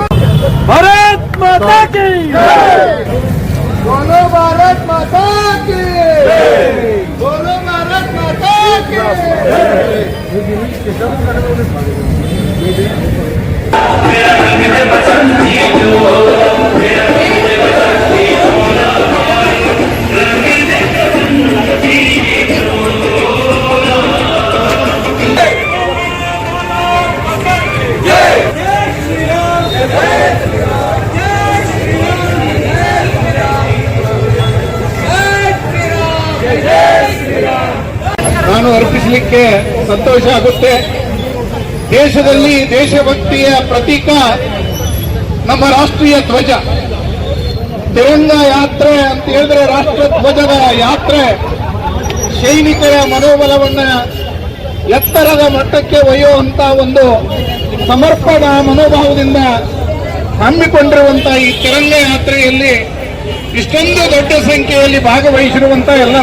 भारत माता की बोलो भारत माता की, बोलो भारत माता की। ನಾನು ಅರ್ಪಿಸಲಿಕ್ಕೆ ಸಂತೋಷ ಆಗುತ್ತೆ. ದೇಶದಲ್ಲಿ ದೇಶಭಕ್ತಿಯ ಪ್ರತೀಕ ನಮ್ಮ ರಾಷ್ಟ್ರೀಯ ಧ್ವಜ. ತಿರಂಗ ಯಾತ್ರೆ ಅಂತ ಹೇಳಿದ್ರೆ ರಾಷ್ಟ್ರ ಧ್ವಜದ ಯಾತ್ರೆ ಸೈನಿಕರ ಮನೋಬಲವನ್ನ ಎತ್ತರದ ಮಟ್ಟಕ್ಕೆ ಒಯ್ಯುವಂತ ಒಂದು ಸಮರ್ಪಣಾ ಮನೋಭಾವದಿಂದ ಹಮ್ಮಿಕೊಂಡಿರುವಂತಹ ಈ ತಿರಂಗ ಯಾತ್ರೆಯಲ್ಲಿ ಇಷ್ಟೊಂದು ದೊಡ್ಡ ಸಂಖ್ಯೆಯಲ್ಲಿ ಭಾಗವಹಿಸಿರುವಂತ ಎಲ್ಲ